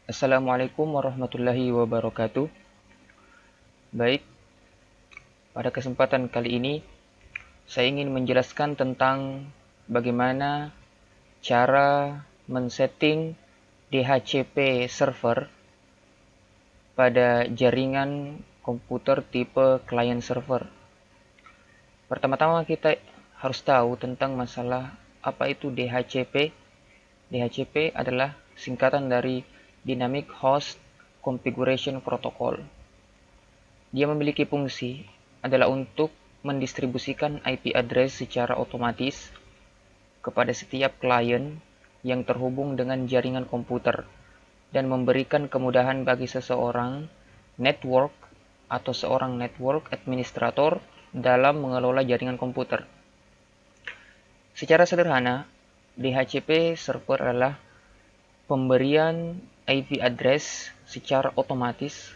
Assalamualaikum warahmatullahi wabarakatuh. Baik, pada kesempatan kali ini saya ingin menjelaskan tentang bagaimana cara men-setting DHCP server pada jaringan komputer tipe client server. Pertama-tama kita harus tahu tentang masalah apa itu DHCP. DHCP adalah singkatan dari Dynamic Host Configuration Protocol. Dia memiliki fungsi adalah untuk mendistribusikan IP address secara otomatis kepada setiap klien yang terhubung dengan jaringan komputer dan memberikan kemudahan bagi seseorang network atau seorang network administrator dalam mengelola jaringan komputer. Secara sederhana, DHCP server adalah pemberian IP address secara otomatis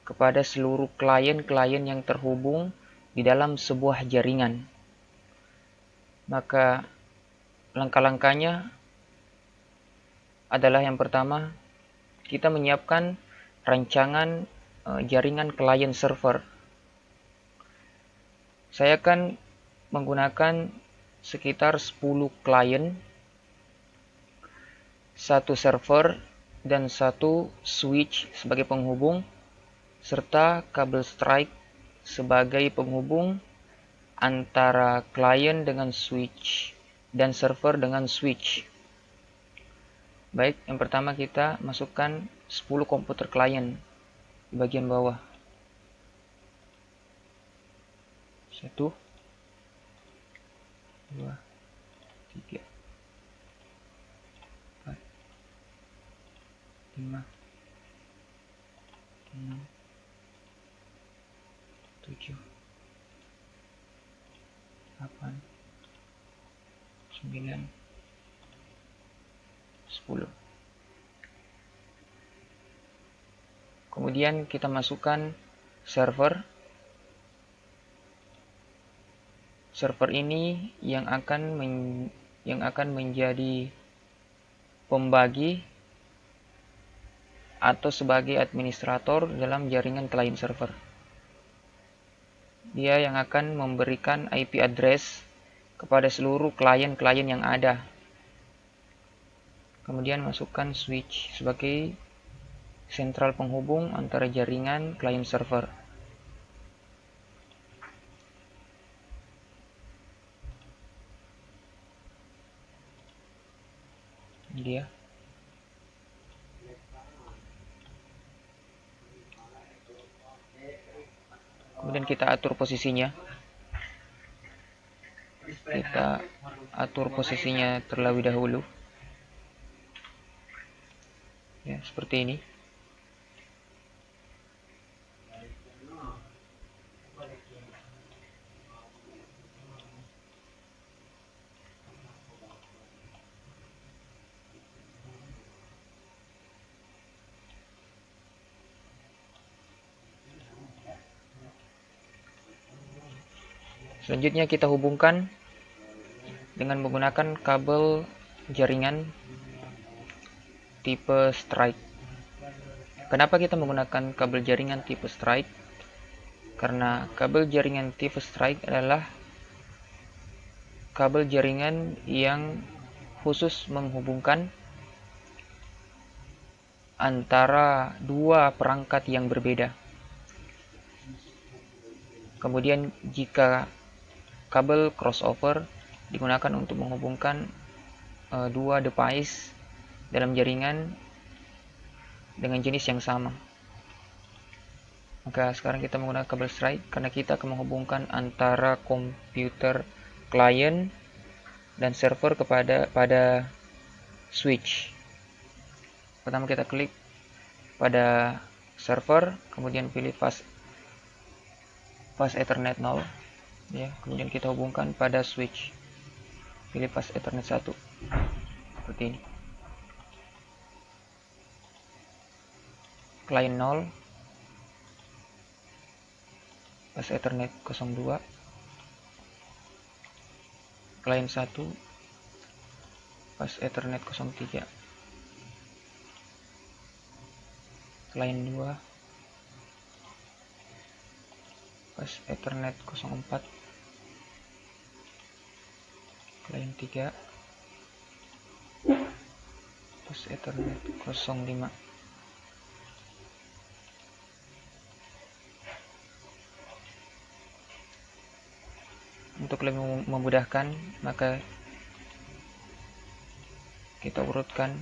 kepada seluruh klien-klien yang terhubung di dalam sebuah jaringan. Maka langkah-langkahnya adalah yang pertama, kita menyiapkan rancangan jaringan klien server. Saya akan menggunakan sekitar 10 klien, 1 server, dan 1 switch sebagai penghubung, serta kabel strike sebagai penghubung antara klien dengan switch dan server dengan switch. Baik, yang pertama kita masukkan 10 komputer klien di bagian bawah. 1, 2, 3, 4, 5, 6, 7, 8, 9, 10. Kemudian kita masukkan server. Server ini yang akan menjadi pembagi atau sebagai administrator dalam jaringan client server. Dia yang akan memberikan IP address kepada seluruh klien-klien yang ada. Kemudian masukkan switch sebagai sentral penghubung antara jaringan client server. Ini dia. Kemudian kita atur posisinya. Kita atur posisinya terlebih dahulu. Ya, seperti ini. Selanjutnya kita hubungkan dengan menggunakan kabel jaringan tipe strike. Kenapa kita menggunakan kabel jaringan tipe strike? Karena kabel jaringan tipe strike adalah kabel jaringan yang khusus menghubungkan antara dua perangkat yang berbeda. Kemudian jika kabel crossover digunakan untuk menghubungkan dua device dalam jaringan dengan jenis yang sama. Maka sekarang kita menggunakan kabel strike karena kita akan menghubungkan antara komputer client dan server pada switch. Pertama kita klik pada server, kemudian pilih fast Ethernet 0. Ya, kemudian kita hubungkan pada switch, pilih fast Ethernet 1 seperti ini. Client 0, fast Ethernet 02, client 1, fast Ethernet 03. client 2, pas Ethernet 04, client 3, pas Ethernet 05. Untuk lebih memudahkan, maka kita urutkan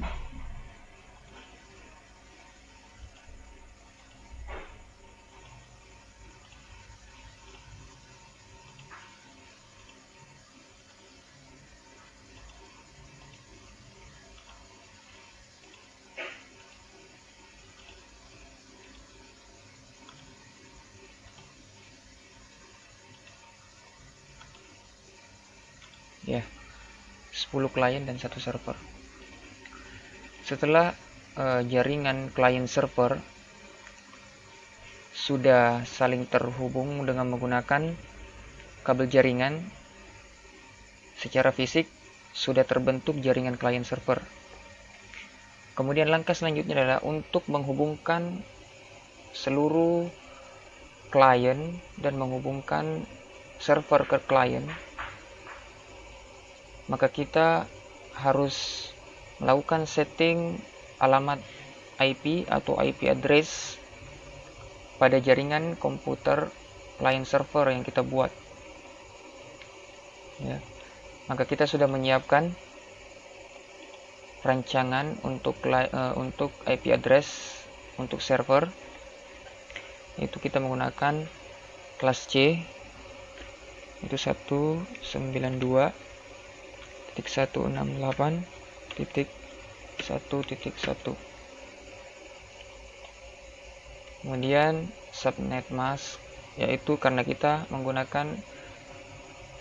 ya 10 klien dan 1 server. Setelah jaringan klien server sudah saling terhubung dengan menggunakan kabel jaringan, secara fisik sudah terbentuk jaringan klien server. Kemudian langkah selanjutnya adalah untuk menghubungkan seluruh klien dan menghubungkan server ke klien. Maka kita harus melakukan setting alamat IP atau IP address pada jaringan komputer client server yang kita buat. Ya. Maka kita sudah menyiapkan rancangan untuk IP address untuk server. Itu kita menggunakan kelas C, itu 192.168.1.1. Kemudian subnet mask, yaitu karena kita menggunakan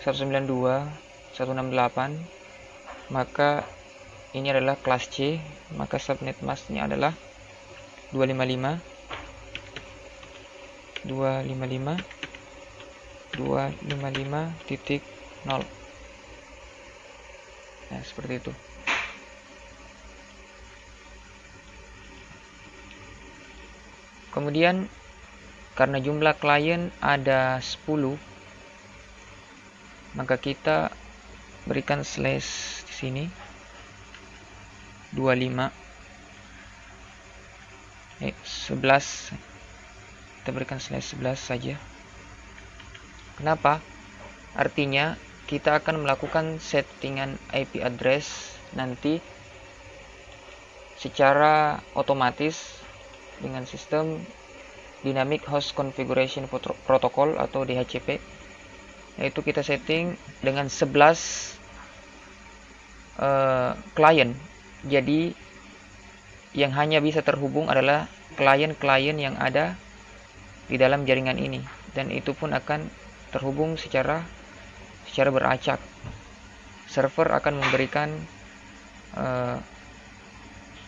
192.168, maka ini adalah kelas C, maka subnet masknya adalah 255.255.0. Nah, seperti itu. Kemudian karena jumlah klien ada 10, maka kita berikan slash di sini 11. Kita berikan slash 11 saja. Kenapa? Artinya kita akan melakukan settingan IP address nanti secara otomatis dengan sistem Dynamic Host Configuration Protocol atau DHCP, yaitu kita setting dengan 11 klien. Jadi yang hanya bisa terhubung adalah klien-klien yang ada di dalam jaringan ini, dan itu pun akan terhubung secara beracak. Server akan memberikan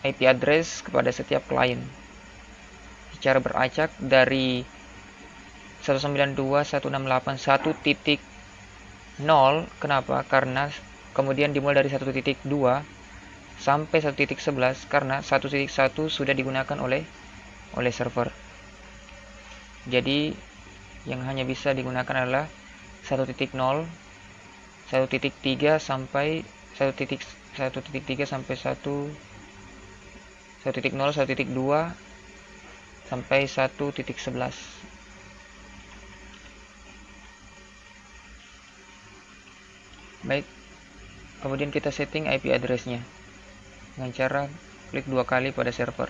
IP address kepada setiap klien secara beracak dari 192.168.1.0. Kenapa? Karena kemudian dimulai dari 1.2 sampai 1.11 karena 1.1 sudah digunakan oleh server. Jadi yang hanya bisa digunakan adalah 1.0, 1.3 sampai 1.3 sampai 1.0, 1.2 sampai 1.11. Baik, kemudian kita setting IP address-nya dengan cara klik 2 kali pada server.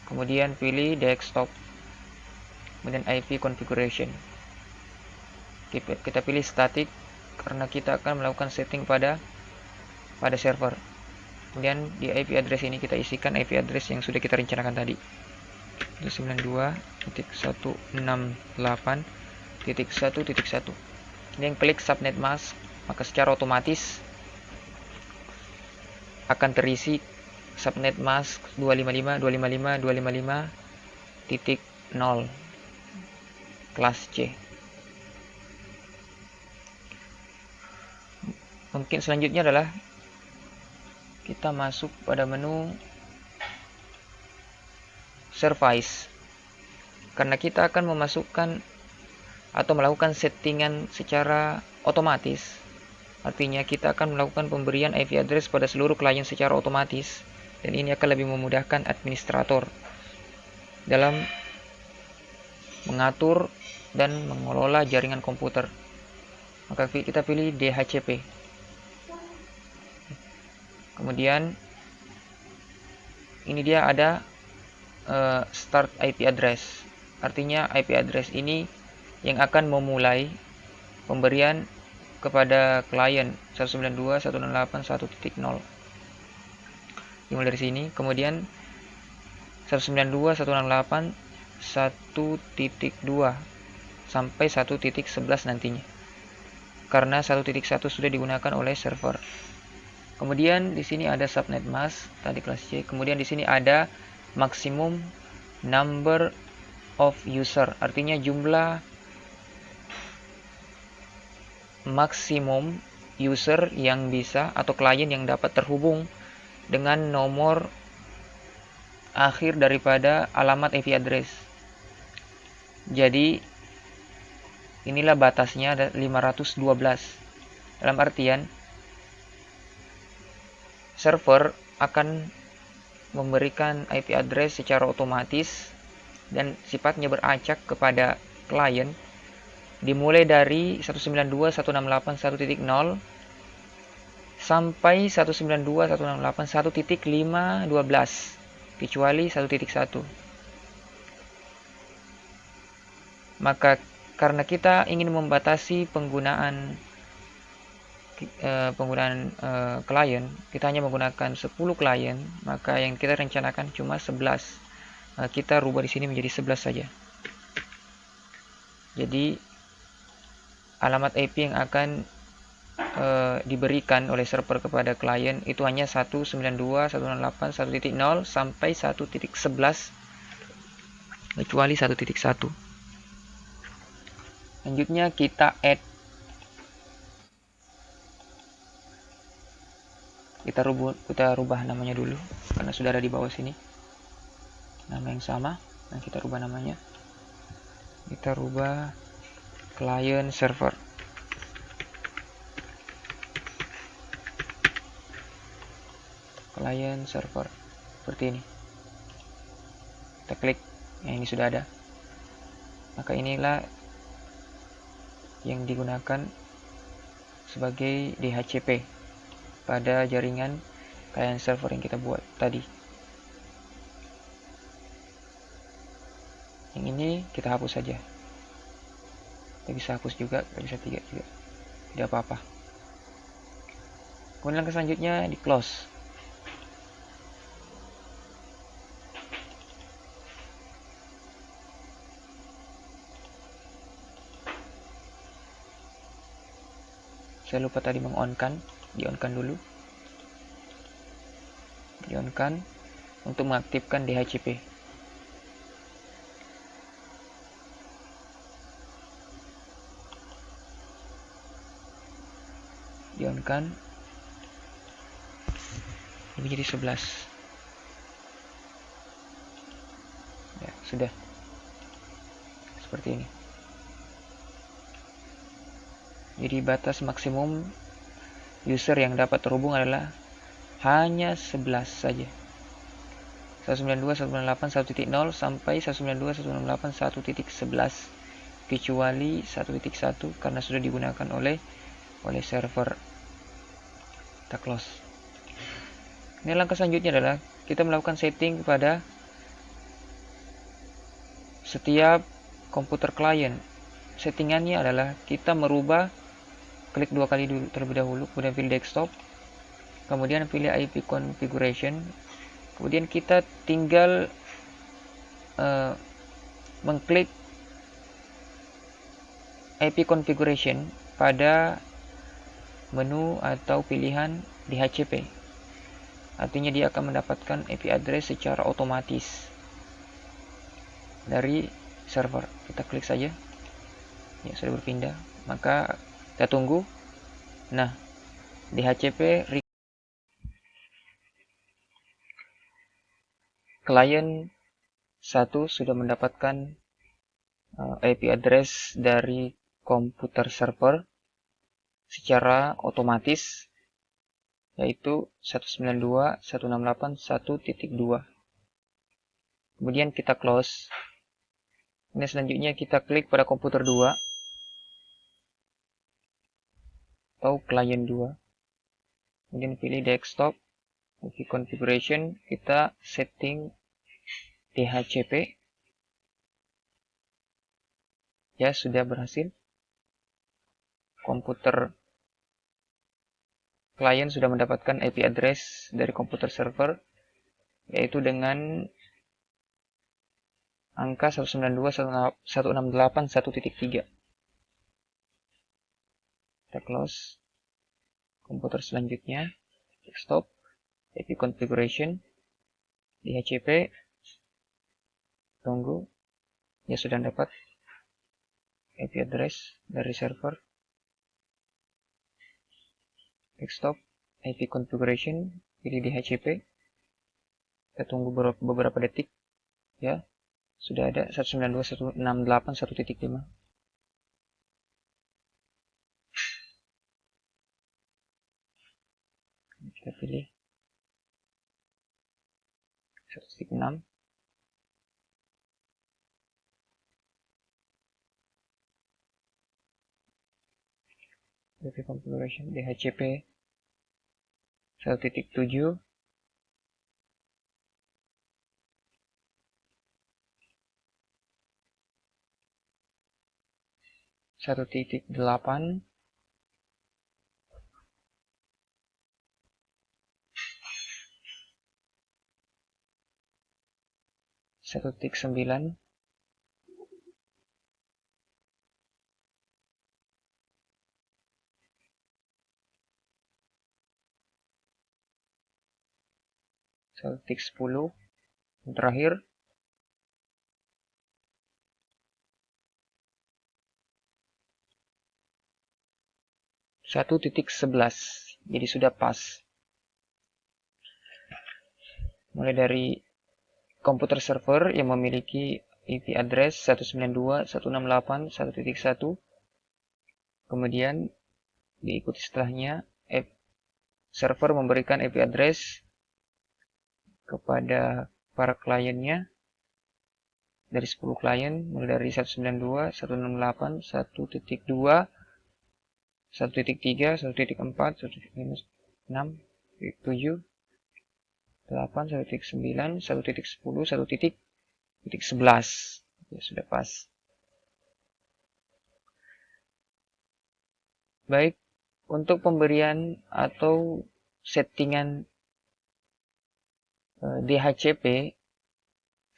Kemudian pilih desktop, kemudian IP configuration. Kita pilih static karena kita akan melakukan setting pada server. Kemudian di IP address ini kita isikan IP address yang sudah kita rencanakan tadi, 92.168.1.1. Kemudian klik subnet mask, maka secara otomatis akan terisi subnet mask 255.255.255.0 kelas C. Mungkin selanjutnya adalah kita masuk pada menu service. Karena kita akan memasukkan atau melakukan settingan secara otomatis, artinya kita akan melakukan pemberian IP address pada seluruh klien secara otomatis, dan ini akan lebih memudahkan administrator dalam mengatur dan mengelola jaringan komputer. Maka kita pilih DHCP. Kemudian ini dia ada start IP address. Artinya IP address ini yang akan memulai pemberian kepada klien 192.168.1.0. Dimulai dari sini, kemudian 192.168.1.2 sampai 1.11 nantinya. Karena 1.1 sudah digunakan oleh server. Kemudian di sini ada subnet mask tadi kelas C. Kemudian di sini ada maximum number of user, artinya jumlah maksimum user yang bisa atau klien yang dapat terhubung dengan nomor akhir daripada alamat IP address. Jadi inilah batasnya, ada 512. Dalam artian server akan memberikan IP address secara otomatis dan sifatnya beracak kepada klien dimulai dari 192.168.1.0 sampai 192.168.1.512 kecuali 1.1. Maka karena kita ingin membatasi penggunaan klien, kita hanya menggunakan 10 klien, maka yang kita rencanakan cuma 11. Kita rubah di sini menjadi 11 saja. Jadi alamat IP yang akan diberikan oleh server kepada klien itu hanya 192.168.1.0 sampai 1.11 kecuali 1.1. Selanjutnya kita add. Kita rubah namanya dulu karena sudah ada di bawah sini. Nama yang sama. Nah, kita rubah namanya. Kita rubah client server. Client server seperti ini. Kita klik. Ini sudah ada. Maka inilah yang digunakan sebagai DHCP pada jaringan client server yang kita buat tadi. Yang ini kita hapus saja. Kita bisa hapus juga, kita bisa tidak juga. Tidak apa-apa. Kemudian langkah selanjutnya di close. Saya lupa tadi meng-on-kan, di-on-kan dulu. Di-on-kan untuk mengaktifkan DHCP. Di-on-kan. Ini menjadi 11. Ya, sudah. Seperti ini. Jadi batas maksimum user yang dapat terhubung adalah hanya 11 saja. 192.168.1.0 sampai 192.168.1.11 kecuali 1.1 karena sudah digunakan oleh server. Kita close. Ini langkah selanjutnya adalah kita melakukan setting kepada setiap komputer klien. Settingannya adalah kita merubah, klik 2 kali dulu terlebih dahulu, kemudian pilih desktop, kemudian pilih IP configuration, kemudian kita tinggal mengklik IP configuration pada menu atau pilihan DHCP. Artinya dia akan mendapatkan IP address secara otomatis dari server. Kita klik saja. Ya, sudah berpindah. Maka kita tunggu. Nah, DHCP klien 1 sudah mendapatkan IP address dari komputer server secara otomatis, yaitu 192.168.1.2. Kemudian kita close. Ini selanjutnya kita klik pada komputer 2 atau klien 2. Kemudian pilih desktop, IP configuration, kita setting DHCP. Ya, sudah berhasil. Komputer klien sudah mendapatkan IP address dari komputer server, yaitu dengan angka 192.168.1.3. Kita close. Komputer selanjutnya, desktop, IP configuration, DHCP. Tunggu. Ya, sudah dapat IP address dari server. Desktop, IP configuration, pilih DHCP. Kita tunggu beberapa detik. Ya, sudah ada 192.168.1.5. Kita pilih 1.6. IP configuration DHCP 1.7. Satu titik 8. Satu titik 9. Satu titik 10. Yang terakhir 1.11. Jadi sudah pas. Mulai dari komputer server yang memiliki IP address 192.168.1.1, kemudian diikuti setelahnya server memberikan IP address kepada para kliennya dari 10 klien, mulai dari 192.168.1.2, 1.3, 1.4, 1.5, 6, 7, 8, 1.9, 1.10, 1.11. Ya, sudah pas. Baik, untuk pemberian atau settingan DHCP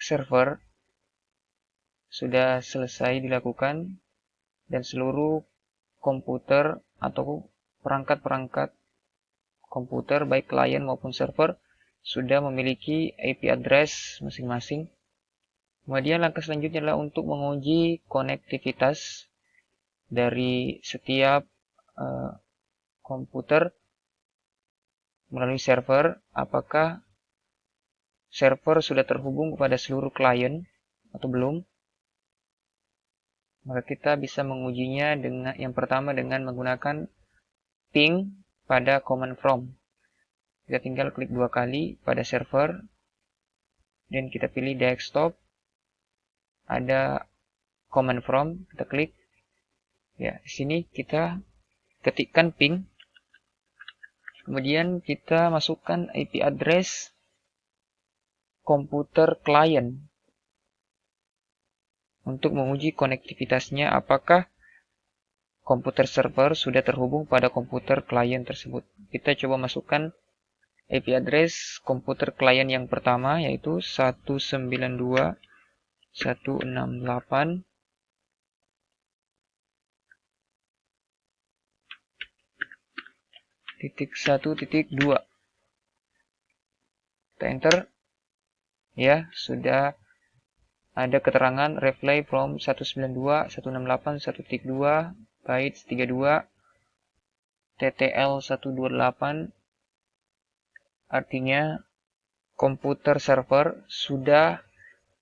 server sudah selesai dilakukan dan seluruh komputer atau perangkat-perangkat komputer baik klien maupun server sudah memiliki IP address masing-masing. Kemudian langkah selanjutnya adalah untuk menguji konektivitas dari setiap komputer melalui server. Apakah server sudah terhubung kepada seluruh klien atau belum? Maka kita bisa mengujinya dengan yang pertama dengan menggunakan ping pada command from. Kita tinggal klik 2 kali pada server dan kita pilih desktop. Ada command from, kita klik. Ya, di sini kita ketikkan ping. Kemudian kita masukkan IP address komputer klien untuk menguji konektivitasnya apakah komputer server sudah terhubung pada komputer klien tersebut. Kita coba masukkan IP address komputer klien yang pertama, yaitu 192.168.1.2. Kita enter. Ya, sudah ada keterangan reply from 192.168.1.2 bytes 32 TTL 128, artinya komputer server sudah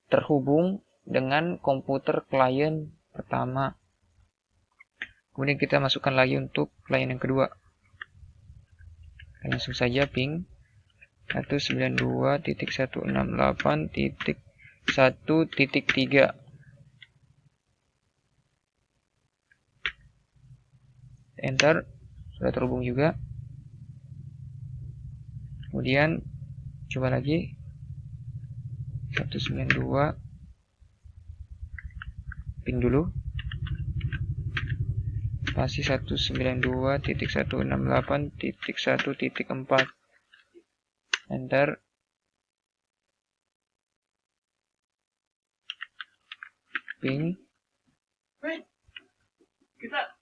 terhubung dengan komputer klien pertama. Kemudian kita masukkan lagi untuk klien yang kedua. Langsung saja ping 192.168.1.3. Enter, sudah terhubung juga. Kemudian coba lagi 192, ping dulu, spasi 192.168.1.4. Enter. Ping. Kita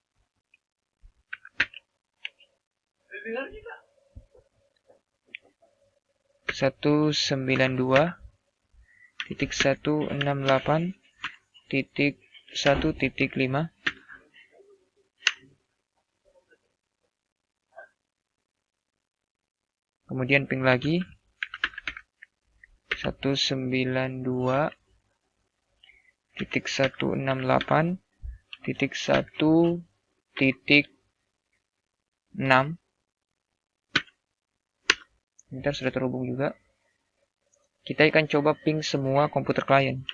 192.168.1.5. Kemudian ping lagi 192.168.1.6. Bentar, sudah terhubung juga. Kita akan coba ping semua komputer klien.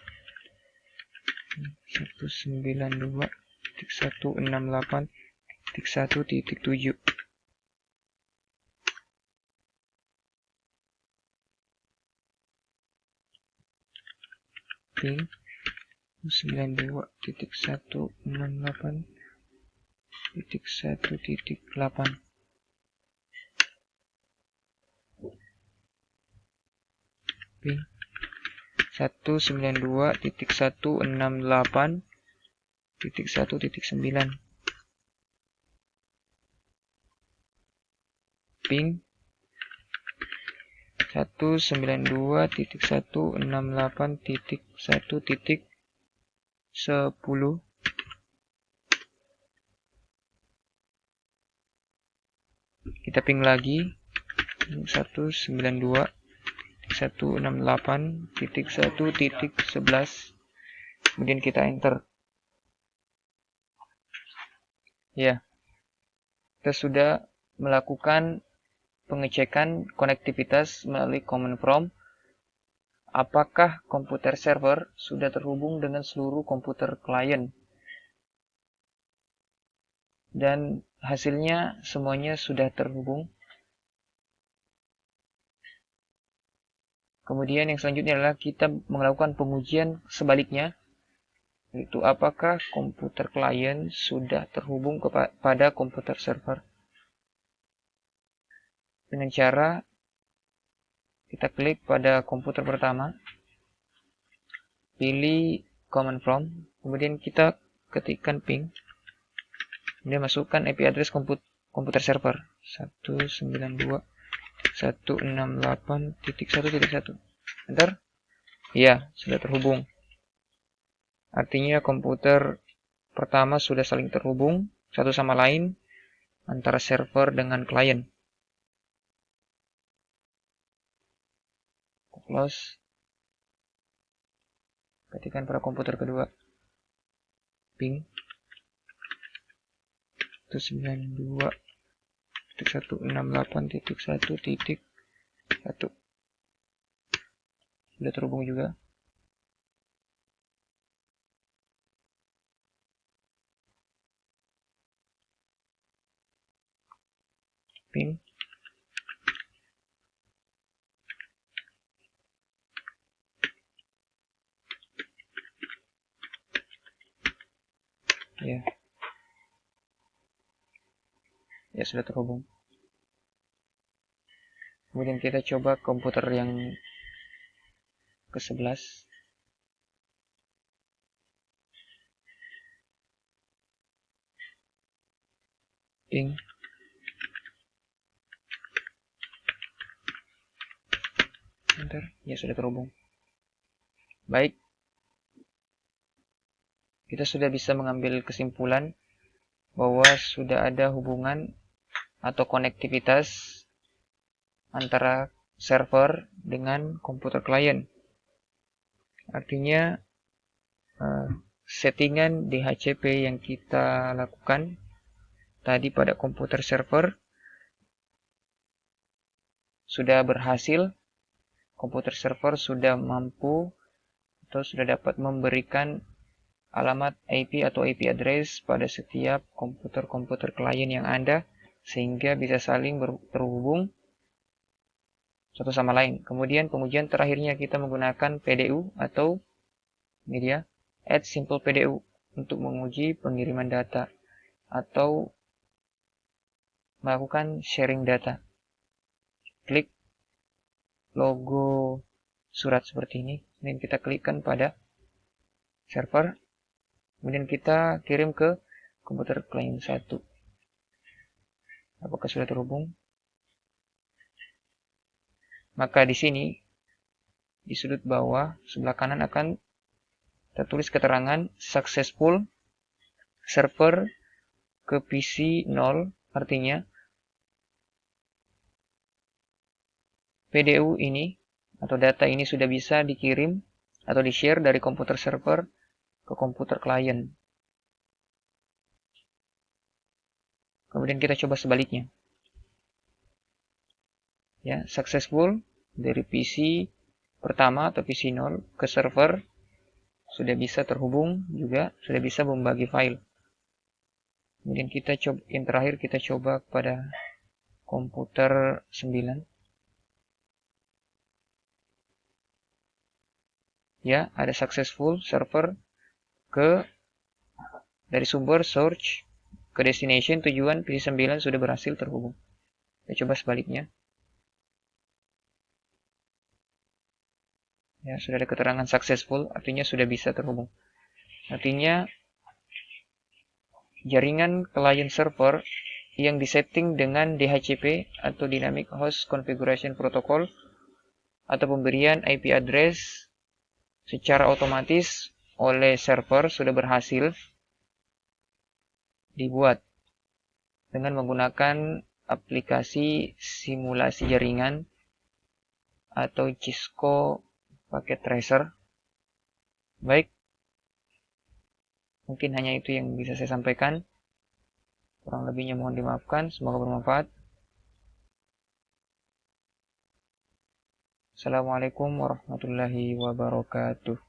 192.168.1.7. Ping 92.168.1.8. Ping 192.168.1.9. Ping 192.168.1.10. Kita ping lagi 192.168.1.11. Kemudian kita enter. Ya, kita sudah melakukan pengecekan konektivitas melalui command prompt. Apakah komputer server sudah terhubung dengan seluruh komputer klien? Dan hasilnya semuanya sudah terhubung. Kemudian yang selanjutnya adalah kita melakukan pengujian sebaliknya, yaitu apakah komputer klien sudah terhubung kepada komputer server. Dengan cara kita klik pada komputer pertama, pilih command prompt, kemudian kita ketikkan ping, kemudian masukkan IP address komputer server 192.168.1.1. Enter. Ya, sudah terhubung. Artinya komputer pertama sudah saling terhubung satu sama lain antara server dengan klien. Close. Ketikkan pada komputer kedua. Ping 192.168.1.1. Sudah terhubung juga. Ping. Ya. Ya, sudah terhubung. Kemudian kita coba komputer yang ke-11. Ping. Enter. Ya, sudah terhubung. Baik. Kita sudah bisa mengambil kesimpulan bahwa sudah ada hubungan atau konektivitas antara server dengan komputer klien. Artinya settingan DHCP yang kita lakukan tadi pada komputer server sudah berhasil. Komputer server sudah mampu atau sudah dapat memberikan alamat IP atau IP address pada setiap komputer-komputer klien yang ada, sehingga bisa saling terhubung satu sama lain. Kemudian pengujian terakhirnya kita menggunakan PDU atau media add simple PDU untuk menguji pengiriman data atau melakukan sharing data. Klik logo surat seperti ini, kemudian kita klikkan pada server, kemudian kita kirim ke komputer klien 1. Apakah sudah terhubung? Maka di sini, di sudut bawah, sebelah kanan akan tertulis keterangan successful server ke PC 0, artinya PDU ini atau data ini sudah bisa dikirim atau di-share dari komputer server ke komputer klien. Kemudian kita coba sebaliknya. Ya, successful dari PC pertama atau PC 0 ke server sudah bisa terhubung, juga sudah bisa membagi file. Kemudian kita coba, yang terakhir kita coba pada komputer 9. Ya, ada successful server ke dari sumber source ke destination tujuan PC 9 sudah berhasil terhubung. Kita coba sebaliknya. Ya, sudah ada keterangan successful, artinya sudah bisa terhubung. Artinya jaringan client server yang disetting dengan DHCP atau Dynamic Host Configuration Protocol atau pemberian IP address secara otomatis oleh server sudah berhasil dibuat dengan menggunakan aplikasi simulasi jaringan atau Cisco paket tracer. Baik, mungkin hanya itu yang bisa saya sampaikan. Kurang lebihnya mohon dimaafkan. Semoga bermanfaat. Assalamualaikum warahmatullahi wabarakatuh.